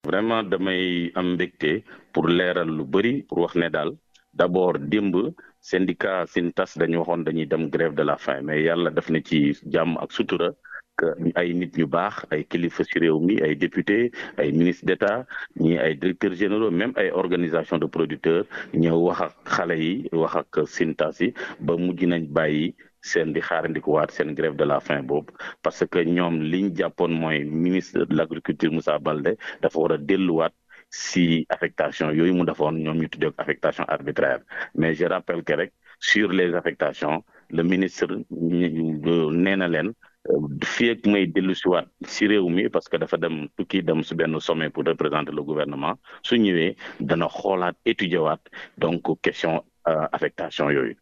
vraiment damay am mbégte pour leeral lu bëri pour wax ne daal d'abord démb syndicat Syntas dañu waxoon dañuy dem grève de la faim mais yàlla def na ci jàmm ak sutura que ay nit ñu baax ay kilifa ci réew mi ay député ay ministre d'État ñi ay directeurs généraux même ay organisation de producteurs ñëw wax ak xale yi wax ak Syntas yi ba mujj nañ bàyyi seen di xaarandikuwaat seen grève de la faim boobu parce que ñoom liñ jàppoon mooy ministre de l'agriculture Moussa Baldé dafa war a delluwaat si affectation yooyu mu defoon ñoom ñu tuddee affectation arbitraire mais je rappelle que rek sur les affectations le ministre nee na leen fii ak may dellu siwaat si réew mi parce que dafa dem tukki dem si benn sommet pour représenter le gouvernement su ñëwee dana xoolaat étudier waat donc question affectation yooyu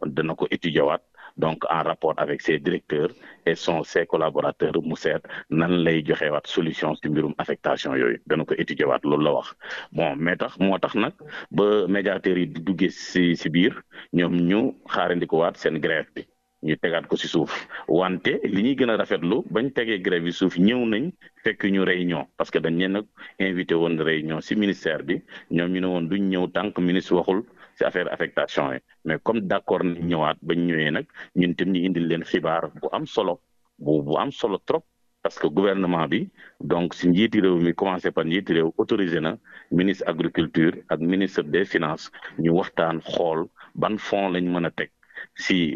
dana ko étudier waat donc en rapport avec ses directeurs et ses collaborateurs mu seet nan lay joxewaat solution ci mbirum affectation yooyu dana ko étudier waat loolu la wax bon mais moo tax nag ba médiateurs yi di duggee ci biir ñoom ñu xaarandi ko waat seen grève bi ñu tegaat ko ci suuf wante li ñuy gën a rafetlu bañ tegee grève bi suuf ñëw nañ fekk ñu réunion parce que dañ leen nag invité woon réunion ci ministère bi ñoom ñu ne woon duñ ñëw tant que ministre waxul ci affaire affectation yi mais comme d'accord nañ ñëwaat bañ ñëwee nag ñun tam ñu indil leen xibaar bu am solo bu am solo trop parce que gouvernement bi donc ci njiiti réew mi commencé par njiiti réew autorisé na ministre agriculture ak ministre des finances ñu waxtaan xool ban fonds lañ mën a teg si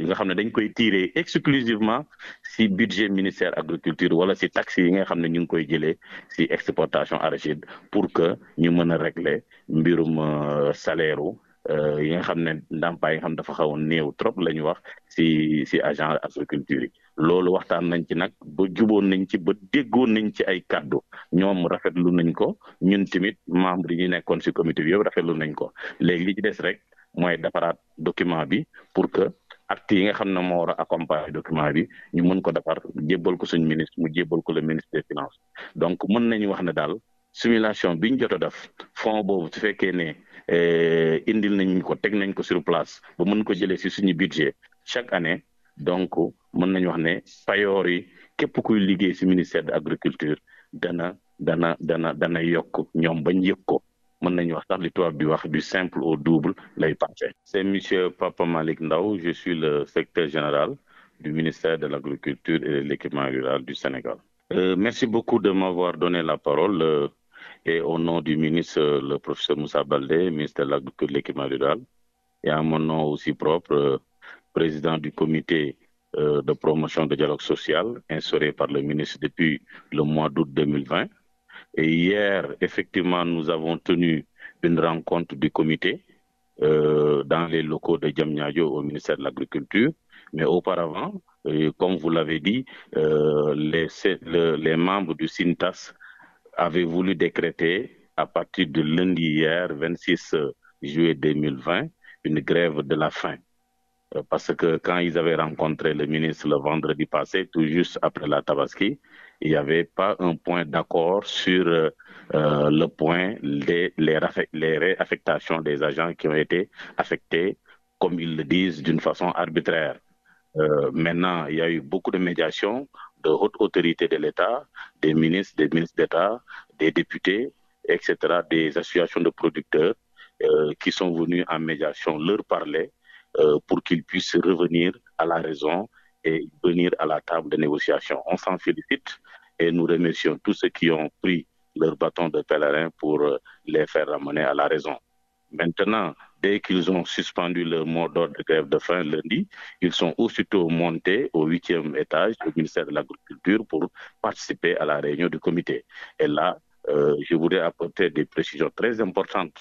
nga xam ne dañ koy tirer exclusivement si budget ministère agriculture wala si taxes yi nga xam ne ñu ngi koy jëlee si exportation arachide pour que ñu mën a régler mbirum salaire yi nga xam ne ndàmpaay yi nga xam dafa xaw a néew trop la ñu wax si agent agriculture yi loolu waxtaan nañ ci nag ba juboon nañ ci ba déggoon nañ ci ay kàddu ñoom rafetlu nañ ko ñun tamit membre yi ñu nekkoon si comité bi yëpp rafetlu nañ ko léegi li ci des rek mooy defaraat document bi pour que acte yi nga xam ne moo war a accompagner document bi ñu mën ko defar jébbal ko suñ ministre mu jébbal ko le ministre des finances donc mën nañu wax ne daal simulation bi ñu jot a def fonds boobu su fekkee ne indil nañ ko teg nañ ko sur place ba mën ko jëlee si suñu budget chaque année donc mën nañu wax ne payoor yi képp kuy liggéey si ministère de l'agriculture dana yokk ñoom bañ yëg ko. mën nañu wax sax li tubaab di wax du simple au double lay passé. C'est monsieur Papa Malick Ndao, je suis le secrétaire général du ministère de l'Agriculture et de l'Équipement rural du Sénégal. Merci beaucoup de m'avoir donné la parole et au nom du ministre, le professeur Moussa Baldé, ministre de l'Agriculture et de l'Équipement rural, et à mon nom aussi propre, président du comité de promotion de dialogue social instauré par le ministre depuis le mois d'août 2020. Et hier, effectivement, nous avons tenu une rencontre du comité dans les locaux de Diamniadio au ministère de l'Agriculture. Mais auparavant, comme vous l'avez dit, les membres du Syntas avaient voulu décréter à partir de lundi hier, 26 juillet 2020, une grève de la faim. Parce que quand ils avaient rencontré le ministre le vendredi passé, tout juste après la Tabaski, il n'y avait pas un point d'accord sur le point les réaffectations des agents qui ont été affectés, comme ils le disent, d'une façon arbitraire. Maintenant, il y a eu beaucoup de médiations de hautes autorités de l'État, des ministres d'État, des députés, etc., des associations de producteurs qui sont venus en médiation leur parler pour qu'ils puissent revenir à la raison et venir à la table de négociation. On s'en félicite et nous remercions tous ceux qui ont pris leur bâton de pèlerin pour les faire ramener à la raison. Maintenant, dès qu'ils ont suspendu leur mot d'ordre de grève de faim lundi, ils sont aussitôt montés au 8e étage du ministère de l'Agriculture pour participer à la réunion du comité. Et là, je voudrais apporter des précisions très importantes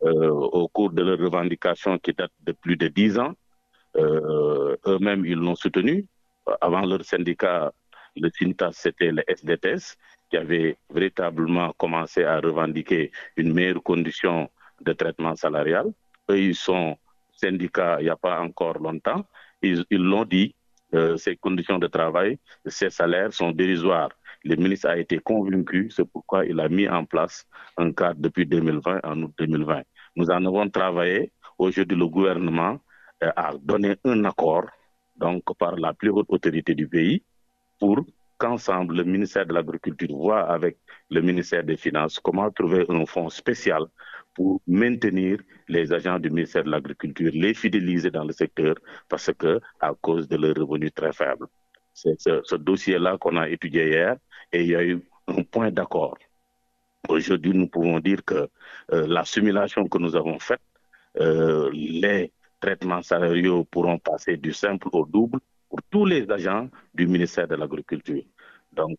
au cours de leurs revendications qui datent de plus de 10 ans. Eux-mêmes, ils l'ont soutenu. Avant leur syndicat, le Syntas, c'était le SDTS, qui avait véritablement commencé à revendiquer une meilleure condition de traitement salarial. Eux, ils sont syndicats il n'y a pas encore longtemps. Ils l'ont dit, ces conditions de travail, ces salaires sont dérisoires. Le ministre a été convaincu, c'est pourquoi il a mis en place un cadre depuis 2020, en août 2020. Nous en avons travaillé. Aujourd'hui, le gouvernement a donné un accord donc, par la plus haute autorité du pays pour qu'ensemble, le ministère de l'Agriculture voit avec le ministère des Finances comment trouver un fonds spécial pour maintenir les agents du ministère de l'Agriculture, les fidéliser dans le secteur parce que à cause de leurs revenus très faibles. C'est ce dossier-là qu'on a étudié hier et il y a eu un point d'accord. Aujourd'hui, nous pouvons dire que la simulation que nous avons faite, les traitements salariaux pourront passer du simple au double pour tous les agents du ministère de l'Agriculture. Donc,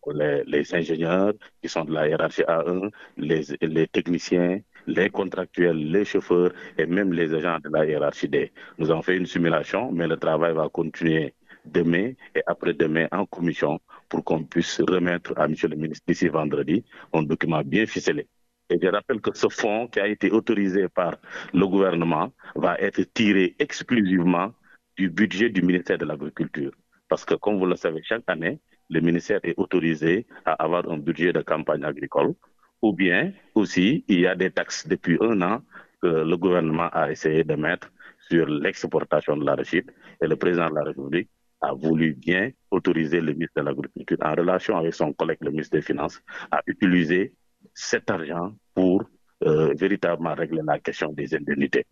les ingénieurs qui sont de la hiérarchie A1, les techniciens, les contractuels, les chauffeurs et même les agents de la hiérarchie D. Nous avons fait une simulation, mais le travail va continuer demain et après-demain en commission pour qu'on puisse remettre à M. le ministre d'ici vendredi un document bien ficelé. Et je rappelle que ce fonds qui a été autorisé par le gouvernement va être tiré exclusivement du budget du ministère de l'Agriculture. Parce que, comme vous le savez, chaque année, le ministère est autorisé à avoir un budget de campagne agricole. Ou bien, aussi, il y a des taxes depuis un an que le gouvernement a essayé de mettre sur l'exportation de l'arachide. Et le président de la République a voulu bien autoriser le ministre de l'Agriculture, en relation avec son collègue, le ministre des Finances, à utiliser cet argent pour véritablement régler la question des indemnités.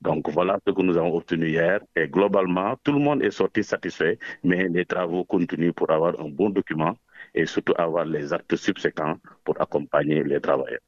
Donc voilà ce que nous avons obtenu hier et globalement, tout le monde est sorti satisfait, mais les travaux continuent pour avoir un bon document et surtout avoir les actes subséquents pour accompagner les travailleurs.